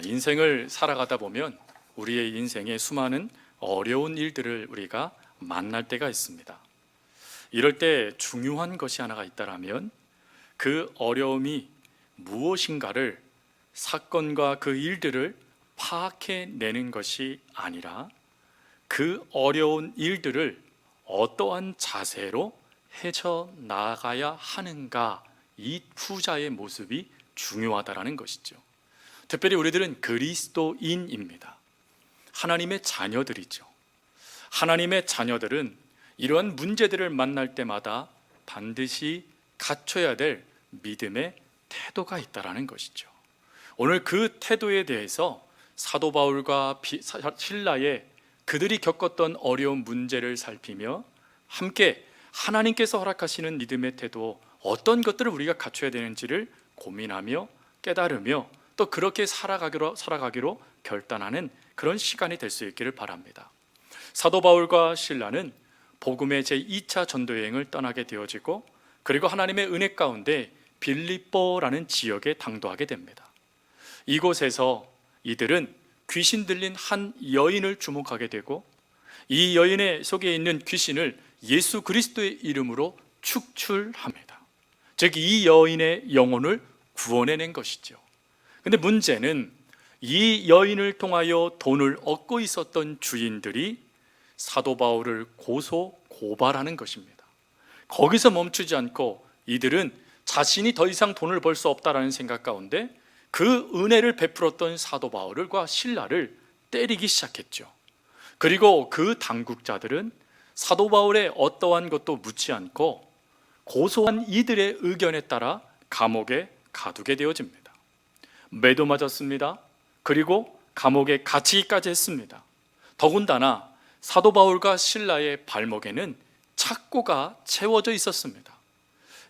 인생을 살아가다 보면 우리의 인생에 수많은 어려운 일들을 우리가 만날 때가 있습니다. 이럴 때 중요한 것이 하나가 있다면 그 어려움이 무엇인가를 사건과 그 일들을 파악해내는 것이 아니라 그 어려운 일들을 어떠한 자세로 헤쳐나가야 하는가, 이 후자의 모습이 중요하다는 것이죠. 특별히 우리들은 그리스도인입니다. 하나님의 자녀들이죠. 하나님의 자녀들은 이러한 문제들을 만날 때마다 반드시 갖춰야 될 믿음의 태도가 있다는 것이죠. 오늘 그 태도에 대해서 사도 바울과 실라의 그들이 겪었던 어려운 문제를 살피며 함께 하나님께서 허락하시는 믿음의 태도, 어떤 것들을 우리가 갖춰야 되는지를 고민하며 깨달으며 또 그렇게 살아가기로 결단하는 그런 시간이 될 수 있기를 바랍니다. 사도 바울과 실라는 복음의 제2차 전도여행을 떠나게 되어지고, 그리고 하나님의 은혜 가운데 빌립보라는 지역에 당도하게 됩니다. 이곳에서 이들은 귀신 들린 한 여인을 주목하게 되고, 이 여인의 속에 있는 귀신을 예수 그리스도의 이름으로 축출합니다. 즉 이 여인의 영혼을 구원해낸 것이죠. 근데 문제는 이 여인을 통하여 돈을 얻고 있었던 주인들이 사도 바울을 고발하는 것입니다. 거기서 멈추지 않고 이들은 자신이 더 이상 돈을 벌 수 없다라는 생각 가운데 그 은혜를 베풀었던 사도 바울과 실라를 때리기 시작했죠. 그리고 그 당국자들은 사도 바울의 어떠한 것도 묻지 않고 고소한 이들의 의견에 따라 감옥에 가두게 되어집니다. 매도 맞았습니다. 그리고 감옥에 갇히기까지 했습니다. 더군다나 사도 바울과 실라의 발목에는 착고가 채워져 있었습니다.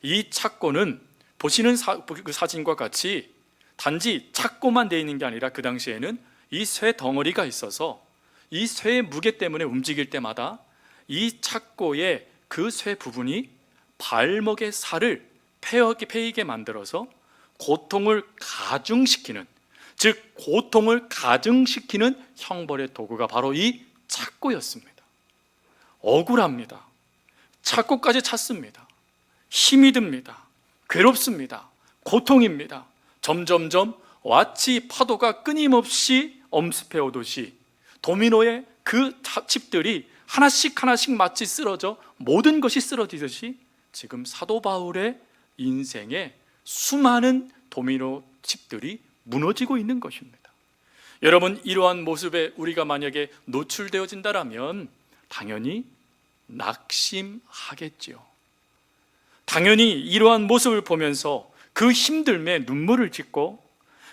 이 착고는 보시는 그 사진과 같이 단지 착고만 되어 있는 게 아니라 그 당시에는 이 쇠 덩어리가 있어서 이 쇠의 무게 때문에 움직일 때마다 이 착고의 그 쇠 부분이 발목의 살을 패이게 만들어서 고통을 가중시키는, 즉 고통을 가중시키는 형벌의 도구가 바로 이 착고였습니다. 억울합니다. 착고까지 찼습니다. 힘이 듭니다. 괴롭습니다. 고통입니다. 점점점 왓치 파도가 끊임없이 엄습해 오듯이 도미노의 그 칩들이 하나씩 마치 쓰러져 모든 것이 쓰러지듯이 지금 사도 바울의 인생에 수많은 도미노 칩들이 무너지고 있는 것입니다. 여러분, 이러한 모습에 우리가 만약에 노출되어진다면 당연히 낙심하겠지요. 당연히 이러한 모습을 보면서 그 힘듦에 눈물을 짓고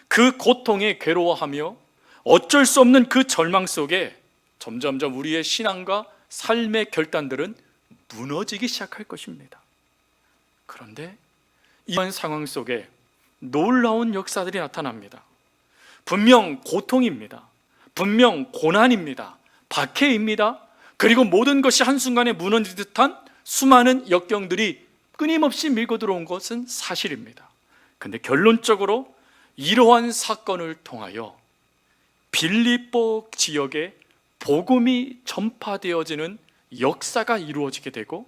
그 고통에 괴로워하며 어쩔 수 없는 그 절망 속에 점점점 우리의 신앙과 삶의 결단들은 무너지기 시작할 것입니다. 그런데 이런 상황 속에 놀라운 역사들이 나타납니다. 분명 고통입니다. 분명 고난입니다. 박해입니다. 그리고 모든 것이 한순간에 무너질 듯한 수많은 역경들이 끊임없이 밀고 들어온 것은 사실입니다. 그런데 결론적으로 이러한 사건을 통하여 빌립보 지역에 복음이 전파되어지는 역사가 이루어지게 되고,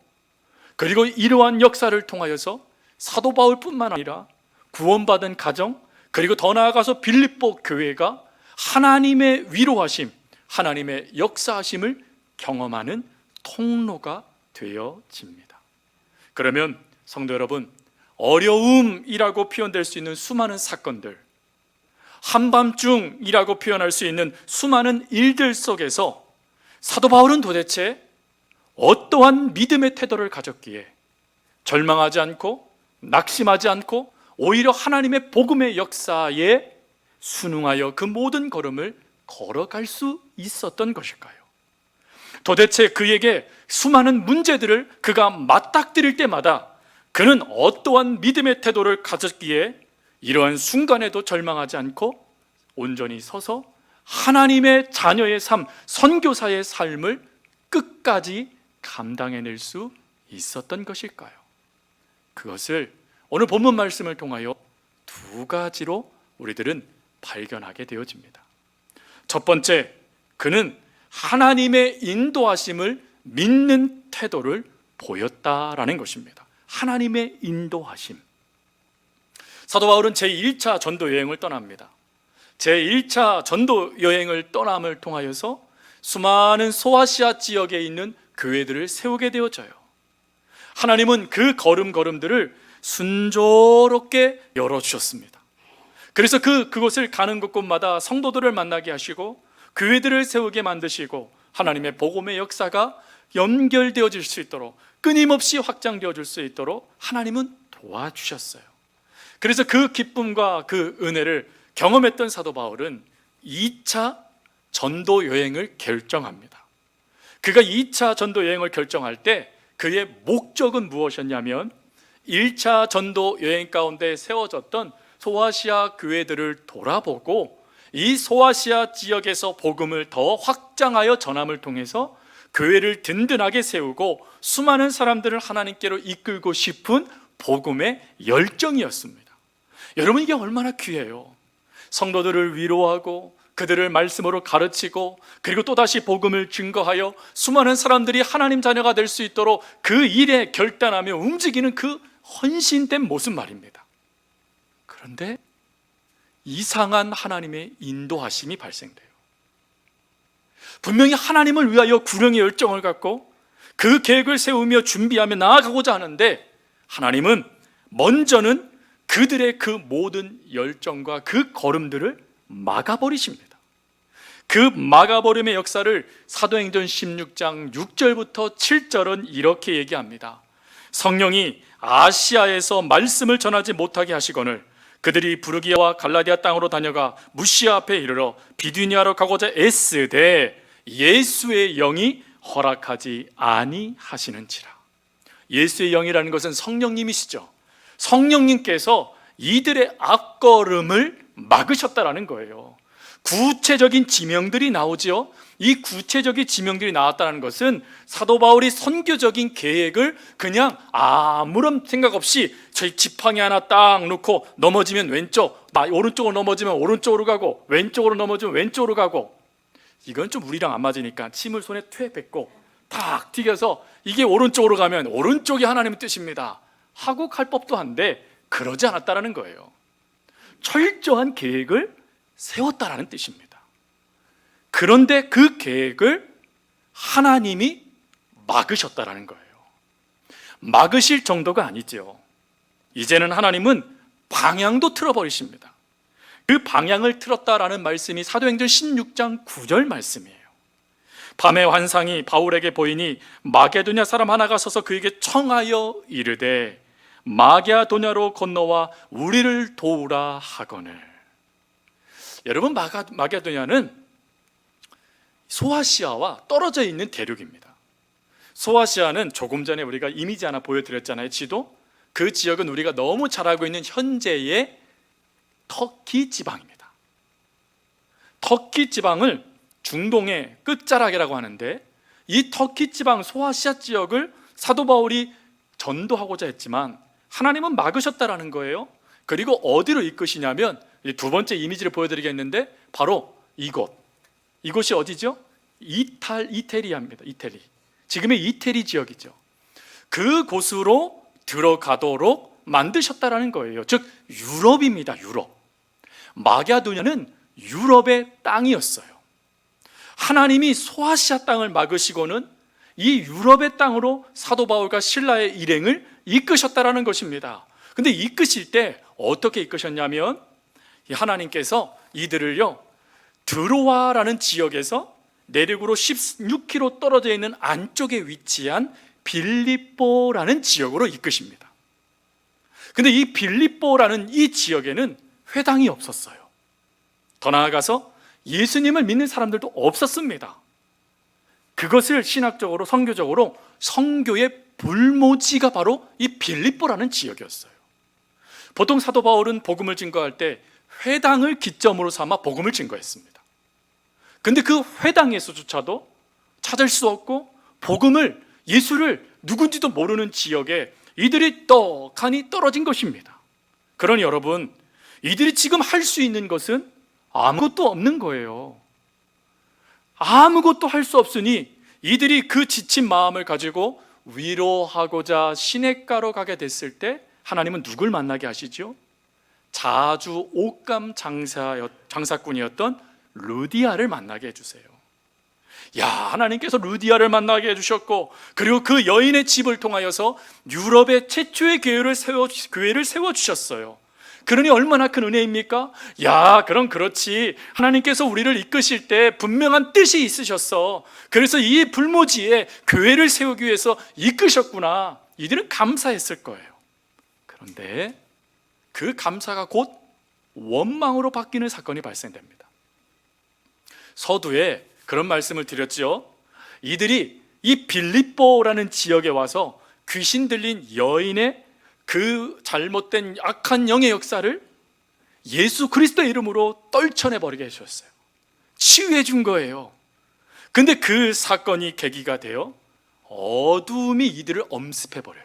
그리고 이러한 역사를 통하여서 사도 바울뿐만 아니라 구원받은 가정, 그리고 더 나아가서 빌립보 교회가 하나님의 위로하심, 하나님의 역사하심을 경험하는 통로가 되어집니다. 그러면 성도 여러분, 어려움이라고 표현될 수 있는 수많은 사건들, 한밤중이라고 표현할 수 있는 수많은 일들 속에서 사도 바울은 도대체 어떠한 믿음의 태도를 가졌기에 절망하지 않고 낙심하지 않고 오히려 하나님의 복음의 역사에 순응하여 그 모든 걸음을 걸어갈 수 있었던 것일까요? 도대체 그에게 수많은 문제들을 그가 맞닥뜨릴 때마다 그는 어떠한 믿음의 태도를 가졌기에 이러한 순간에도 절망하지 않고 온전히 서서 하나님의 자녀의 삶, 선교사의 삶을 끝까지 감당해낼 수 있었던 것일까요? 그것을 오늘 본문 말씀을 통하여 두 가지로 우리들은 발견하게 되어집니다. 첫 번째, 그는 하나님의 인도하심을 믿는 태도를 보였다라는 것입니다. 하나님의 인도하심. 사도 바울은 제1차 전도 여행을 떠납니다. 제1차 전도 여행을 떠남을 통하여서 수많은 소아시아 지역에 있는 교회들을 세우게 되어져요. 하나님은 그 걸음걸음들을 순조롭게 열어주셨습니다. 그래서 그곳을 가는 곳곳마다 성도들을 만나게 하시고 교회들을 세우게 만드시고 하나님의 복음의 역사가 연결되어질 수 있도록, 끊임없이 확장되어질 수 있도록 하나님은 도와주셨어요. 그래서 그 기쁨과 그 은혜를 경험했던 사도 바울은 2차 전도 여행을 결정합니다. 그가 2차 전도 여행을 결정할 때 그의 목적은 무엇이었냐면 1차 전도 여행 가운데 세워졌던 소아시아 교회들을 돌아보고 이 소아시아 지역에서 복음을 더 확장하여 전함을 통해서 교회를 든든하게 세우고 수많은 사람들을 하나님께로 이끌고 싶은 복음의 열정이었습니다. 여러분, 이게 얼마나 귀해요. 성도들을 위로하고 그들을 말씀으로 가르치고 그리고 또다시 복음을 증거하여 수많은 사람들이 하나님 자녀가 될 수 있도록 그 일에 결단하며 움직이는 그 헌신된 모습 말입니다. 그런데 이상한 하나님의 인도하심이 발생돼요. 분명히 하나님을 위하여 구령의 열정을 갖고 그 계획을 세우며 준비하며 나아가고자 하는데 하나님은 먼저는 그들의 그 모든 열정과 그 걸음들을 막아버리십니다. 그 막아버림의 역사를 사도행전 16장 6절부터 7절은 이렇게 얘기합니다. 성령이 아시아에서 말씀을 전하지 못하게 하시거늘 그들이 부르기아와 갈라디아 땅으로 다녀가 무시아 앞에 이르러 비두니아로 가고자 애쓰되 예수의 영이 허락하지 아니하시는지라. 예수의 영이라는 것은 성령님이시죠. 성령님께서 이들의 앞걸음을 막으셨다라는 거예요. 구체적인 지명들이 나오죠. 이 구체적인 지명들이 나왔다는 것은 사도 바울이 선교적인 계획을 그냥 아무런 생각 없이 저희 지팡이 하나 딱 놓고 넘어지면 왼쪽, 오른쪽으로 넘어지면 오른쪽으로 가고 왼쪽으로 넘어지면 왼쪽으로 가고, 이건 좀 우리랑 안 맞으니까 침을 손에 퇴 뱉고 탁 튀겨서 이게 오른쪽으로 가면 오른쪽이 하나님의 뜻입니다 하고 갈 법도 한데 그러지 않았다라는 거예요. 철저한 계획을 세웠다라는 뜻입니다. 그런데 그 계획을 하나님이 막으셨다라는 거예요. 막으실 정도가 아니죠. 이제는 하나님은 방향도 틀어버리십니다. 그 방향을 틀었다라는 말씀이 사도행전 16장 9절 말씀이에요. 밤에 환상이 바울에게 보이니 마게도냐 사람 하나가 서서 그에게 청하여 이르되 마게도냐로 건너와 우리를 도우라 하거늘. 여러분, 마게도냐는 소아시아와 떨어져 있는 대륙입니다. 소아시아는 조금 전에 우리가 이미지 하나 보여드렸잖아요. 지도. 그 지역은 우리가 너무 잘 알고 있는 현재의 터키 지방입니다. 터키 지방을 중동의 끝자락이라고 하는데 이 터키 지방 소아시아 지역을 사도 바울이 전도하고자 했지만 하나님은 막으셨다라는 거예요. 그리고 어디로 이끄시냐면 두 번째 이미지를 보여드리겠는데 바로 이곳이 어디죠? 이태리입니다. 이태리. 지금의 이태리 지역이죠. 그곳으로 들어가도록 만드셨다라는 거예요. 즉 유럽입니다. 유럽. 마게도냐는 유럽의 땅이었어요. 하나님이 소아시아 땅을 막으시고는 이 유럽의 땅으로 사도 바울과 실라의 일행을 이끄셨다라는 것입니다. 근데 이끄실 때 어떻게 이끄셨냐면 하나님께서 이들을요 드로아라는 지역에서 내륙으로 16km 떨어져 있는 안쪽에 위치한 빌립보라는 지역으로 이끄십니다. 근데 이 빌립보라는 이 지역에는 회당이 없었어요. 더 나아가서 예수님을 믿는 사람들도 없었습니다. 그것을 신학적으로 선교적으로 선교의 불모지가 바로 이 빌립보라는 지역이었어요. 보통 사도 바울은 복음을 증거할 때 회당을 기점으로 삼아 복음을 증거했습니다. 근데 그 회당에서조차도 찾을 수 없고 복음을, 예수를 누군지도 모르는 지역에 이들이 떡하니 떨어진 것입니다. 그러니 여러분, 이들이 지금 할 수 있는 것은 아무것도 없는 거예요. 아무것도 할 수 없으니 이들이 그 지친 마음을 가지고 위로하고자 시냇가로 가게 됐을 때 하나님은 누굴 만나게 하시죠? 자주 옷감 장사꾼이었던 루디아를 만나게 해주세요. 야, 하나님께서 루디아를 만나게 해주셨고, 그리고 그 여인의 집을 통하여서 유럽의 최초의 교회를 세워주셨어요. 그러니 얼마나 큰 은혜입니까? 야, 그럼 그렇지. 하나님께서 우리를 이끄실 때 분명한 뜻이 있으셨어. 그래서 이 불모지에 교회를 세우기 위해서 이끄셨구나. 이들은 감사했을 거예요. 그런데 그 감사가 곧 원망으로 바뀌는 사건이 발생됩니다. 서두에 그런 말씀을 드렸죠. 이들이 이 빌립보라는 지역에 와서 귀신 들린 여인의 그 잘못된 악한 영의 역사를 예수 그리스도의 이름으로 떨쳐내버리게 해주셨어요. 치유해 준 거예요. 근데 그 사건이 계기가 되어 어두움이 이들을 엄습해버려요.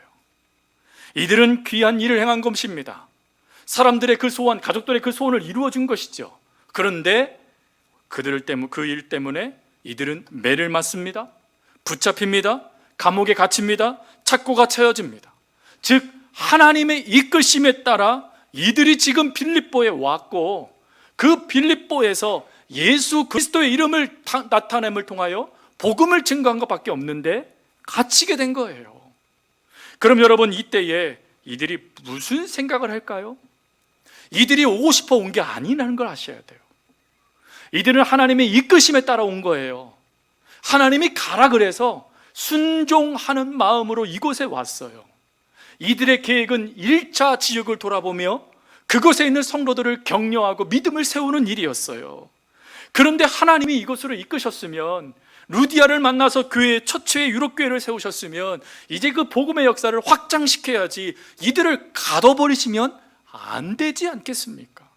이들은 귀한 일을 행한 것입니다. 사람들의 그 소원, 가족들의 그 소원을 이루어 준 것이죠. 그런데 그 일 때문에 이들은 매를 맞습니다. 붙잡힙니다. 감옥에 갇힙니다. 착고가 채워집니다. 즉 하나님의 이끄심에 따라 이들이 지금 빌립보에 왔고, 그 빌립보에서 예수 그리스도의 이름을 나타냄을 통하여 복음을 증거한 것밖에 없는데 갇히게 된 거예요. 그럼 여러분, 이때에 이들이 무슨 생각을 할까요? 이들이 오고 싶어 온 게 아니라는 걸 아셔야 돼요. 이들은 하나님의 이끄심에 따라 온 거예요. 하나님이 가라 그래서 순종하는 마음으로 이곳에 왔어요. 이들의 계획은 1차 지역을 돌아보며 그곳에 있는 성도들을 격려하고 믿음을 세우는 일이었어요. 그런데 하나님이 이곳으로 이끄셨으면, 루디아를 만나서 교회 처처의 유럽교회를 세우셨으면 이제 그 복음의 역사를 확장시켜야지, 이들을 가둬버리시면 안 되지 않겠습니까?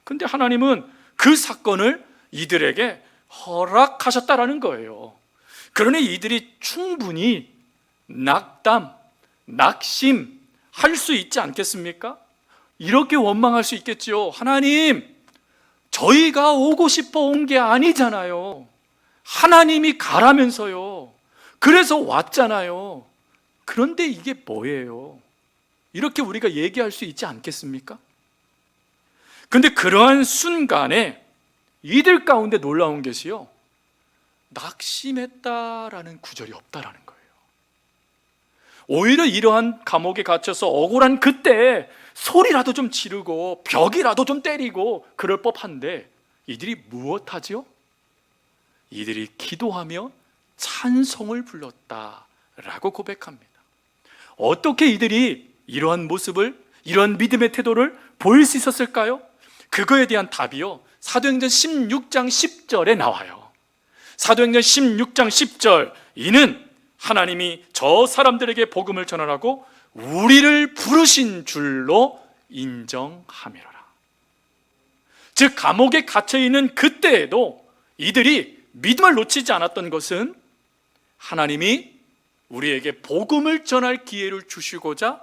근데 하나님은 그 사건을 이들에게 허락하셨다라는 거예요. 그러니 이들이 충분히 낙심할 수 있지 않겠습니까? 이렇게 원망할 수 있겠죠. 하나님, 저희가 오고 싶어 온 게 아니잖아요. 하나님이 가라면서요. 그래서 왔잖아요. 그런데 이게 뭐예요? 이렇게 우리가 얘기할 수 있지 않겠습니까? 근데 그러한 순간에 이들 가운데 놀라운 것이요, 낙심했다라는 구절이 없다라는 거예요. 오히려 이러한 감옥에 갇혀서 억울한 그때 소리라도 좀 지르고 벽이라도 좀 때리고 그럴 법한데 이들이 무엇하죠? 이들이 기도하며 찬송을 불렀다라고 고백합니다. 어떻게 이들이 이러한 모습을, 이러한 믿음의 태도를 보일 수 있었을까요? 그거에 대한 답이요, 사도행전 16장 10절에 나와요. 사도행전 16장 10절, 이는 하나님이 저 사람들에게 복음을 전하라고 우리를 부르신 줄로 인정함이로라. 즉 감옥에 갇혀있는 그때에도 이들이 믿음을 놓치지 않았던 것은 하나님이 우리에게 복음을 전할 기회를 주시고자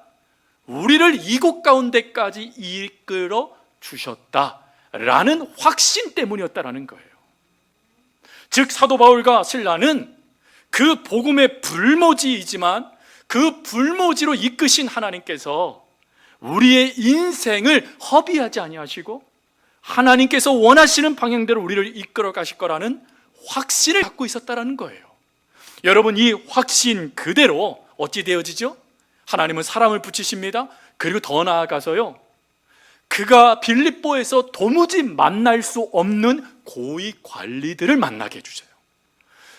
우리를 이곳 가운데까지 이끌어 주셨다라는 확신 때문이었다라는 거예요. 즉 사도 바울과 실라는 그 복음의 불모지이지만 그 불모지로 이끄신 하나님께서 우리의 인생을 허비하지 아니하시고 하나님께서 원하시는 방향대로 우리를 이끌어 가실 거라는 확신을 갖고 있었다라는 거예요. 여러분, 이 확신 그대로 어찌 되어지죠? 하나님은 사람을 붙이십니다. 그리고 더 나아가서요, 그가 빌립보에서 도무지 만날 수 없는 고위 관리들을 만나게 해주세요.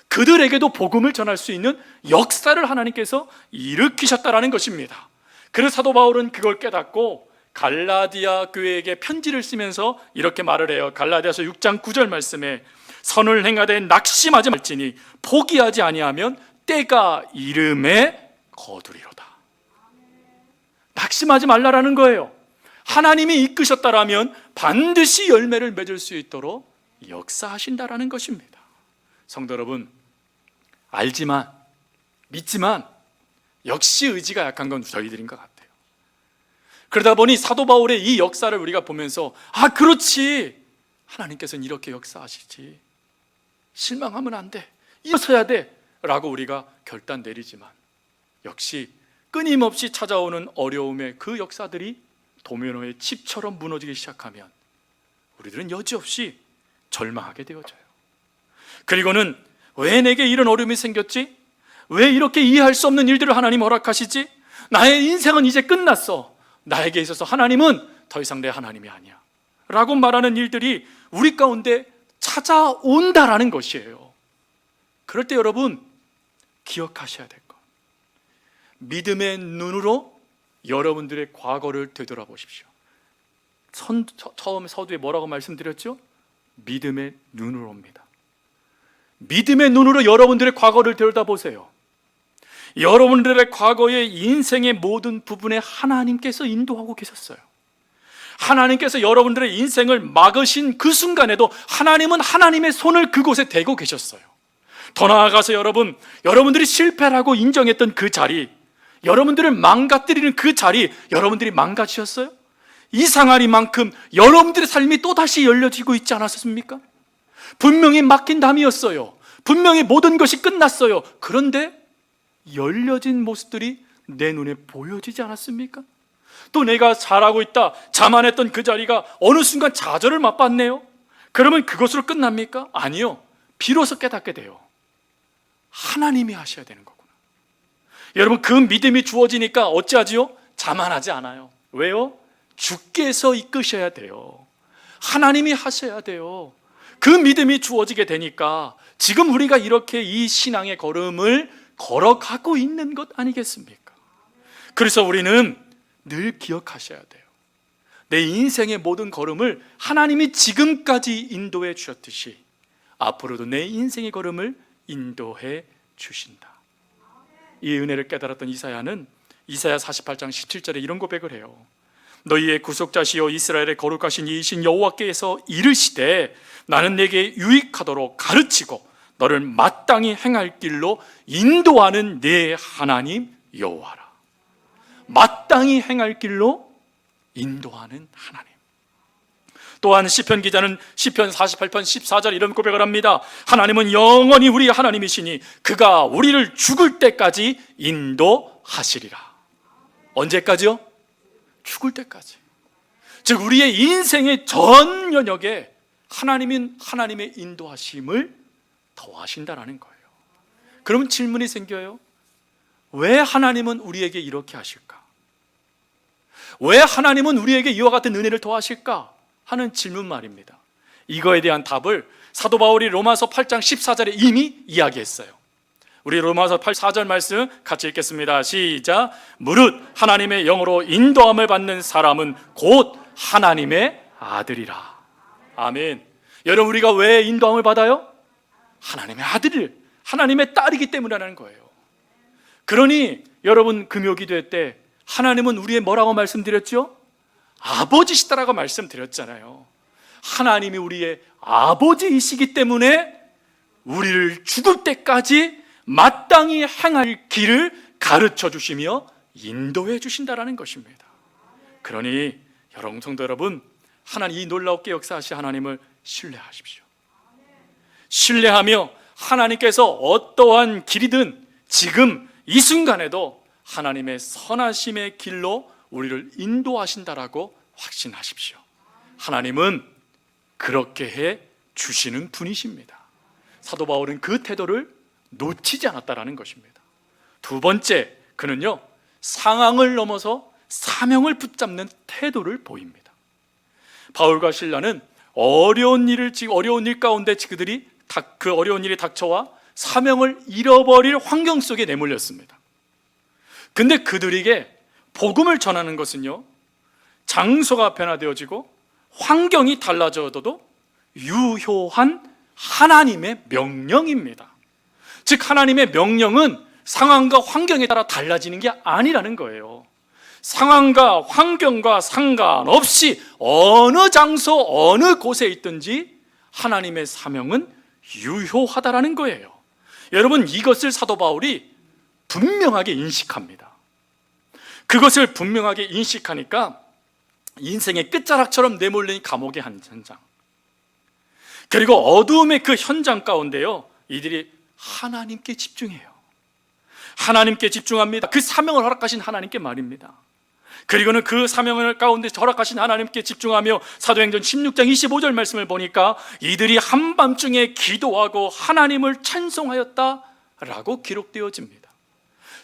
그들에게도 복음을 전할 수 있는 역사를 하나님께서 일으키셨다라는 것입니다. 그래서 사도 바울은 그걸 깨닫고 갈라디아 교회에게 편지를 쓰면서 이렇게 말을 해요. 갈라디아서 6장 9절 말씀에 선을 행하되 낙심하지 말지니 포기하지 아니하면 때가 이름에 거두리로다. 낙심하지 말라라는 거예요. 하나님이 이끄셨다라면 반드시 열매를 맺을 수 있도록 역사하신다라는 것입니다. 성도 여러분, 알지만 믿지만 역시 의지가 약한 건 저희들인 것 같아요. 그러다 보니 사도 바울의 이 역사를 우리가 보면서 그렇지, 하나님께서는 이렇게 역사하시지, 실망하면 안 돼, 일어서야 돼 라고 우리가 결단 내리지만, 역시 끊임없이 찾아오는 어려움의 그 역사들이 도미노의 칩처럼 무너지기 시작하면 우리들은 여지없이 절망하게 되어져요. 그리고는 왜 내게 이런 어려움이 생겼지? 왜 이렇게 이해할 수 없는 일들을 하나님 허락하시지? 나의 인생은 이제 끝났어. 나에게 있어서 하나님은 더 이상 내 하나님이 아니야 라고 말하는 일들이 우리 가운데 찾아온다라는 것이에요. 그럴 때 여러분 기억하셔야 될 것, 믿음의 눈으로 여러분들의 과거를 되돌아보십시오. 처음 서두에 뭐라고 말씀드렸죠? 믿음의 눈으로입니다. 믿음의 눈으로 여러분들의 과거를 들여다보세요. 여러분들의 과거의 인생의 모든 부분에 하나님께서 인도하고 계셨어요. 하나님께서 여러분들의 인생을 막으신 그 순간에도 하나님은 하나님의 손을 그곳에 대고 계셨어요. 더 나아가서 여러분들이 실패라고 인정했던 그 자리, 여러분들을 망가뜨리는 그 자리, 여러분들이 망가지셨어요? 이상하리만큼 여러분들의 삶이 또다시 열려지고 있지 않았습니까? 분명히 막힌 담이었어요. 분명히 모든 것이 끝났어요. 그런데 열려진 모습들이 내 눈에 보여지지 않았습니까? 또 내가 잘하고 있다 자만했던 그 자리가 어느 순간 좌절을 맛봤네요. 그러면 그것으로 끝납니까? 아니요. 비로소 깨닫게 돼요. 하나님이 하셔야 되는 거구나. 여러분, 그 믿음이 주어지니까 어찌하지요? 자만하지 않아요. 왜요? 주께서 이끄셔야 돼요. 하나님이 하셔야 돼요. 그 믿음이 주어지게 되니까 지금 우리가 이렇게 이 신앙의 걸음을 걸어가고 있는 것 아니겠습니까? 그래서 우리는 늘 기억하셔야 돼요. 내 인생의 모든 걸음을 하나님이 지금까지 인도해 주셨듯이 앞으로도 내 인생의 걸음을 인도해 주신다. 이 은혜를 깨달았던 이사야는 이사야 48장 17절에 이런 고백을 해요. 너희의 구속자시요 이스라엘의 거룩하신 이이신 여호와께서 이르시되 나는 내게 유익하도록 가르치고 너를 마땅히 행할 길로 인도하는 내 하나님 여호와라. 마땅히 행할 길로 인도하는 하나님. 또한 시편 기자는 시편 48편 14절 이런 고백을 합니다. 하나님은 영원히 우리 하나님이시니 그가 우리를 죽을 때까지 인도하시리라. 언제까지요? 죽을 때까지. 즉 우리의 인생의 전 연역에 하나님은 하나님의 인도하심을 더하신다라는 거예요. 그러면 질문이 생겨요. 왜 하나님은 우리에게 이렇게 하실까? 왜 하나님은 우리에게 이와 같은 은혜를 더하실까? 하는 질문 말입니다. 이거에 대한 답을 사도 바울이 로마서 8장 14절에 이미 이야기했어요. 우리 로마서 8, 4절 말씀 같이 읽겠습니다. 시작. 무릇 하나님의 영으로 인도함을 받는 사람은 곧 하나님의 아들이라. 아멘. 여러분, 우리가 왜 인도함을 받아요? 하나님의 아들, 하나님의 딸이기 때문이라는 거예요. 그러니 여러분, 금요기도회 때 하나님은 우리의 뭐라고 말씀드렸죠? 아버지시다라고 말씀드렸잖아요. 하나님이 우리의 아버지이시기 때문에 우리를 죽을 때까지 마땅히 행할 길을 가르쳐 주시며 인도해 주신다라는 것입니다. 그러니 여러분, 성도 여러분, 하나님 이 놀랍게 역사하신 하나님을 신뢰하십시오. 신뢰하며 하나님께서 어떠한 길이든 지금 이 순간에도 하나님의 선하심의 길로 우리를 인도하신다라고 확신하십시오. 하나님은 그렇게 해 주시는 분이십니다. 사도 바울은 그 태도를 놓치지 않았다라는 것입니다. 두 번째, 그는요 상황을 넘어서 사명을 붙잡는 태도를 보입니다. 바울과 실라는 어려운 일 가운데 그들이 그 어려운 일이 닥쳐와 사명을 잃어버릴 환경 속에 내몰렸습니다. 근데 그들에게 복음을 전하는 것은요, 장소가 변화되어지고 환경이 달라져도 유효한 하나님의 명령입니다. 즉 하나님의 명령은 상황과 환경에 따라 달라지는 게 아니라는 거예요. 상황과 환경과 상관없이 어느 장소 어느 곳에 있든지 하나님의 사명은 유효하다라는 거예요. 여러분, 이것을 사도 바울이 분명하게 인식합니다. 그것을 분명하게 인식하니까 인생의 끝자락처럼 내몰린 감옥의 한 현장, 그리고 어두움의 그 현장 가운데요, 이들이 하나님께 집중해요. 하나님께 집중합니다. 그 사명을 허락하신 하나님께 말입니다. 그리고는 그 사명을 가운데 허락하신 하나님께 집중하며 사도행전 16장 25절 말씀을 보니까 이들이 한밤중에 기도하고 하나님을 찬송하였다라고 기록되어집니다.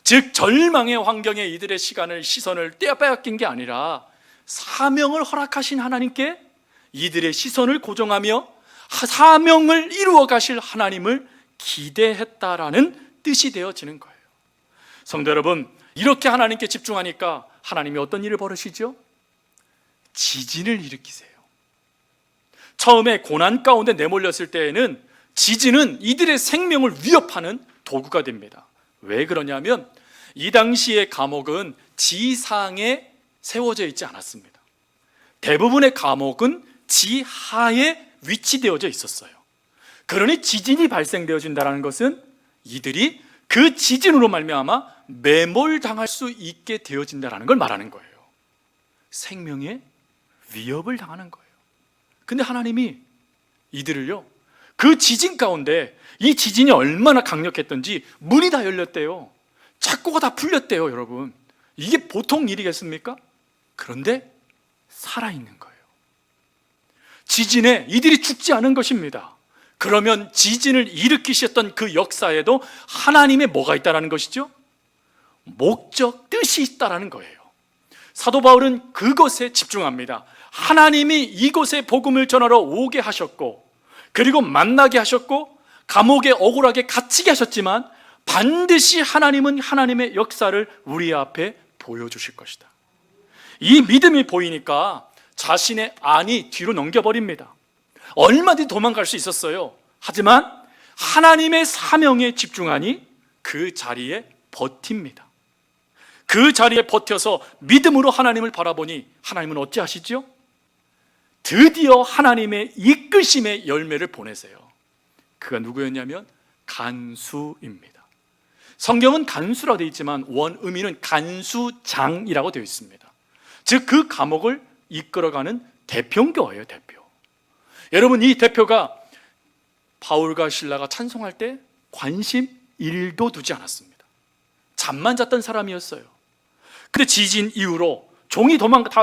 즉 절망의 환경에 이들의 시선을 빼앗긴 게 아니라 사명을 허락하신 하나님께 이들의 시선을 고정하며 사명을 이루어 가실 하나님을 기대했다라는 뜻이 되어지는 거예요. 성도 여러분, 이렇게 하나님께 집중하니까 하나님이 어떤 일을 벌이시죠? 지진을 일으키세요. 처음에 고난 가운데 내몰렸을 때에는 지진은 이들의 생명을 위협하는 도구가 됩니다. 왜 그러냐면 이 당시의 감옥은 지상에 세워져 있지 않았습니다. 대부분의 감옥은 지하에 위치되어져 있었어요. 그러니 지진이 발생되어진다는 것은 이들이 그 지진으로 말미암아 매몰당할 수 있게 되어진다는 걸 말하는 거예요. 생명에 위협을 당하는 거예요. 근데 하나님이 이들을요, 그 지진 가운데, 이 지진이 얼마나 강력했던지 문이 다 열렸대요. 창고가 다 풀렸대요. 여러분, 이게 보통 일이겠습니까? 그런데 살아있는 거예요. 지진에 이들이 죽지 않은 것입니다. 그러면 지진을 일으키셨던 그 역사에도 하나님의 뭐가 있다는 것이죠? 목적, 뜻이 있다는 거예요. 사도 바울은 그것에 집중합니다. 하나님이 이곳에 복음을 전하러 오게 하셨고, 그리고 만나게 하셨고, 감옥에 억울하게 갇히게 하셨지만 반드시 하나님은 하나님의 역사를 우리 앞에 보여주실 것이다. 이 믿음이 보이니까 자신의 안이 뒤로 넘겨버립니다. 얼마든지 도망갈 수 있었어요. 하지만 하나님의 사명에 집중하니 그 자리에 버팁니다. 그 자리에 버텨서 믿음으로 하나님을 바라보니 하나님은 어찌하시죠? 드디어 하나님의 이끄심의 열매를 보내세요. 그가 누구였냐면 간수입니다. 성경은 간수라고 되어 있지만 원 의미는 간수장이라고 되어 있습니다. 즉 그 감옥을 이끌어가는 대표교예요. 대표. 여러분, 이 대표가 바울과 실라가 찬송할 때 관심 1도 두지 않았습니다. 잠만 잤던 사람이었어요. 근데 지진 이후로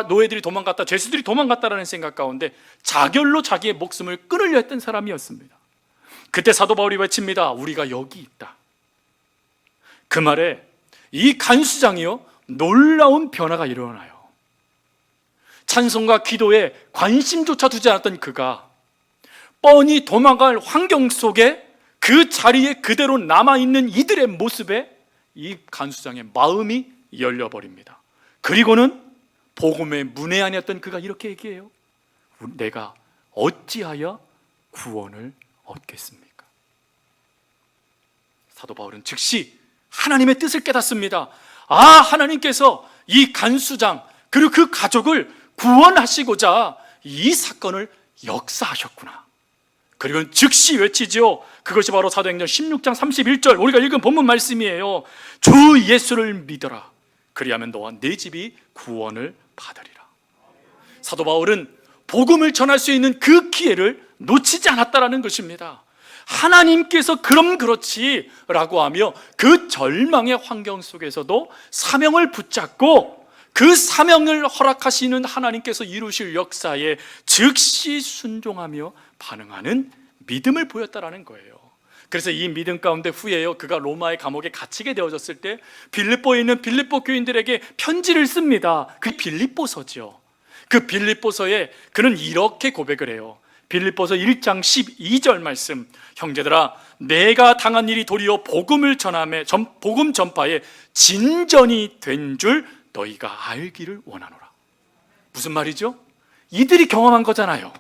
노예들이 도망갔다, 죄수들이 도망갔다라는 생각 가운데 자결로 자기의 목숨을 끊으려 했던 사람이었습니다. 그때 사도 바울이 외칩니다. 우리가 여기 있다. 그 말에 이 간수장이요, 놀라운 변화가 일어나요. 찬송과 기도에 관심조차 두지 않았던 그가 뻔히 도망갈 환경 속에 그 자리에 그대로 남아있는 이들의 모습에 이 간수장의 마음이 열려버립니다. 그리고는 복음의 문외한이었던 그가 이렇게 얘기해요. 내가 어찌하여 구원을 얻겠습니까? 사도 바울은 즉시 하나님의 뜻을 깨닫습니다. 아, 하나님께서 이 간수장 그리고 그 가족을 구원하시고자 이 사건을 역사하셨구나. 그리고 즉시 외치죠. 그것이 바로 사도행전 16장 31절 우리가 읽은 본문 말씀이에요. 주 예수를 믿어라. 그리하면 너와 네 집이 구원을 받으리라. 사도 바울은 복음을 전할 수 있는 그 기회를 놓치지 않았다라는 것입니다. 하나님께서 그럼 그렇지 라고 하며 그 절망의 환경 속에서도 사명을 붙잡고 그 사명을 허락하시는 하나님께서 이루실 역사에 즉시 순종하며 반응하는 믿음을 보였다라는 거예요. 그래서 이 믿음 가운데 후에요, 그가 로마의 감옥에 갇히게 되어졌을 때 빌립보에 있는 빌립보 교인들에게 편지를 씁니다. 그 빌립보서죠. 그 빌립보서에 그는 이렇게 고백을 해요. 빌립보서 1장 12절 말씀, 형제들아 내가 당한 일이 도리어 복음 전파에 진전이 된 줄 너희가 알기를 원하노라. 무슨 말이죠? 이들이 경험한 거잖아요.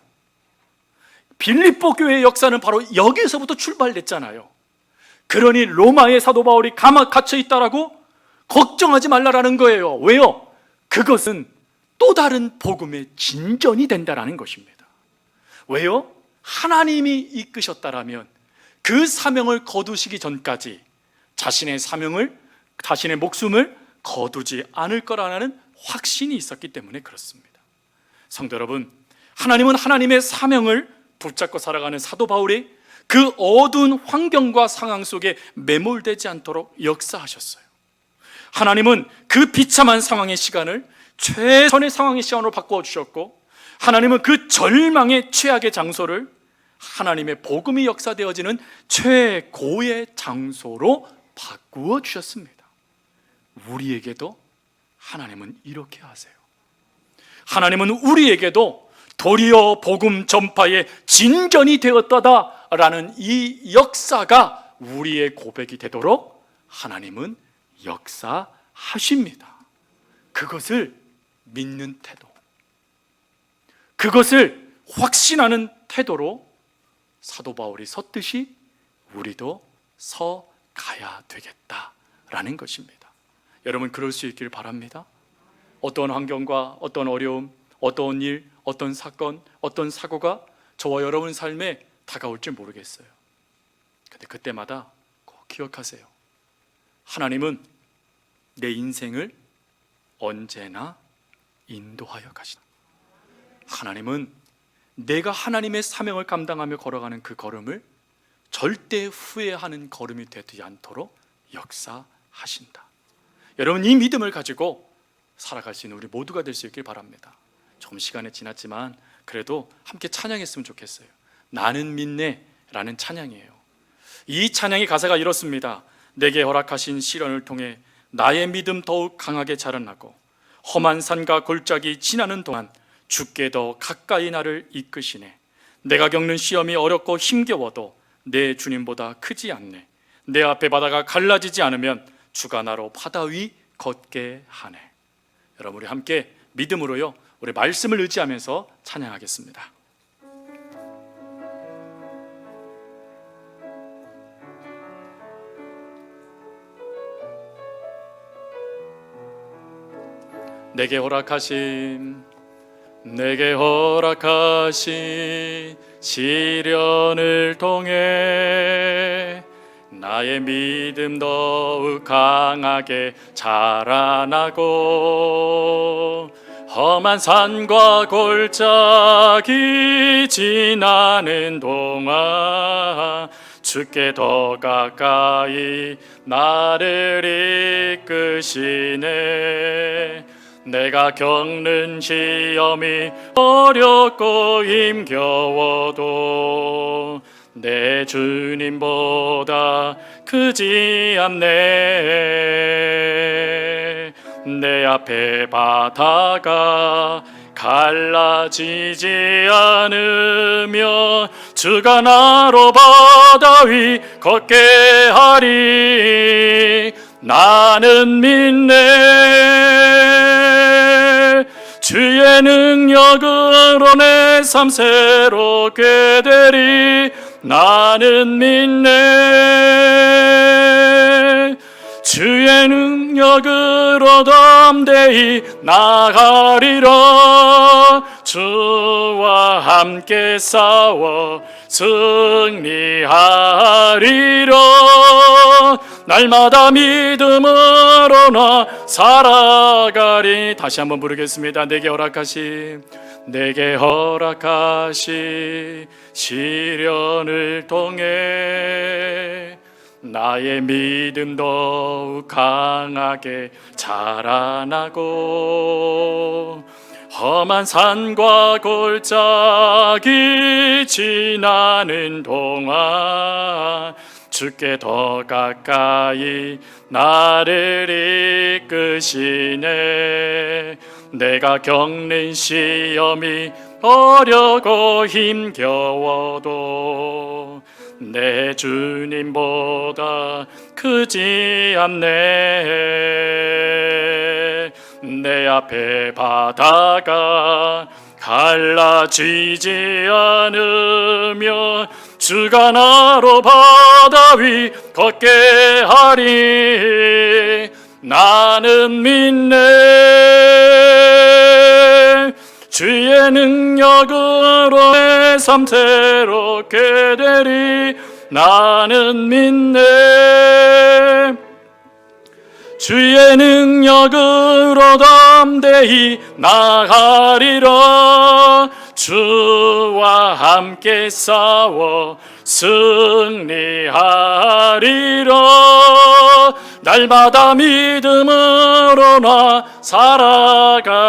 빌립보 교회의 역사는 바로 여기에서부터 출발됐잖아요. 그러니 로마의 사도 바울이 갇혀 있다라고 걱정하지 말라라는 거예요. 왜요? 그것은 또 다른 복음의 진전이 된다라는 것입니다. 왜요? 하나님이 이끄셨다라면 그 사명을 거두시기 전까지 자신의 목숨을 거두지 않을 거라는 확신이 있었기 때문에 그렇습니다. 성도 여러분, 하나님은 하나님의 사명을 붙잡고 살아가는 사도 바울이 그 어두운 환경과 상황 속에 매몰되지 않도록 역사하셨어요. 하나님은 그 비참한 상황의 시간을 최선의 상황의 시간으로 바꾸어 주셨고, 하나님은 그 절망의 최악의 장소를 하나님의 복음이 역사되어지는 최고의 장소로 바꾸어 주셨습니다. 우리에게도 하나님은 이렇게 하세요. 하나님은 우리에게도 도리어 복음 전파의 진전이 되었다라는 이 역사가 우리의 고백이 되도록 하나님은 역사하십니다. 그것을 믿는 태도, 그것을 확신하는 태도로 사도 바울이 섰듯이 우리도 서가야 되겠다라는 것입니다. 여러분, 그럴 수 있기를 바랍니다. 어떤 환경과 어떤 어려움, 어떤 일, 어떤 사건, 어떤 사고가 저와 여러분 삶에 다가올지 모르겠어요. 근데 그때마다 꼭 기억하세요. 하나님은 내 인생을 언제나 인도하여 가시다. 하나님은 내가 하나님의 사명을 감당하며 걸어가는 그 걸음을 절대 후회하는 걸음이 되지 않도록 역사하신다. 여러분, 이 믿음을 가지고 살아갈 수 있는 우리 모두가 될 수 있길 바랍니다. 조금 시간이 지났지만 그래도 함께 찬양했으면 좋겠어요. 나는 믿네 라는 찬양이에요. 이 찬양의 가사가 이렇습니다. 내게 허락하신 시련을 통해 나의 믿음 더욱 강하게 자라나고, 험한 산과 골짜기 지나는 동안 주께 더 가까이 나를 이끄시네. 내가 겪는 시험이 어렵고 힘겨워도 내 주님보다 크지 않네. 내 앞에 바다가 갈라지지 않으면 주가 나로 바다 위 걷게 하네. 여러분, 우리 함께 믿음으로요, 우리 말씀을 의지하면서 찬양하겠습니다. 내게 허락하신 시련을 통해 나의 믿음 더욱 강하게 자라나고, 험한 산과 골짜기 지나는 동안 주께 더 가까이 나를 이끄시네. 내가 겪는 시험이 어렵고 힘겨워도 내 주님보다 크지 않네. 내 앞에 바다가 갈라지지 않으며 주가 나로 바다 위 걷게 하리. 나는 믿네. 주의 능력으로 내 삶 새롭게 되리. 나는 믿네. 주의 능력으로 담대히 나가리라. 주와 함께 싸워 승리하리라. 날마다 믿음으로 나 살아가리. 다시 한번 부르겠습니다. 내게 허락하신 시련을 통해 나의 믿음 더욱 강하게 자라나고, 험한 산과 골짜기 지나는 동안 주께 더 가까이 나를 이끄시네. 내가 겪는 시험이 어렵고 힘겨워도 내 주님보다 크지 않네. 내 앞에 바다가 갈라지지 않으며 주가 나로 바다 위 걷게 하리. 나는 믿네. 주의 능력으로 내 삶 새롭게 되리. 나는 믿네. 주의 능력으로 담대히 나가리라. 주와 함께 싸워 승리하리라. 날마다 믿음으로 나 살아가리라.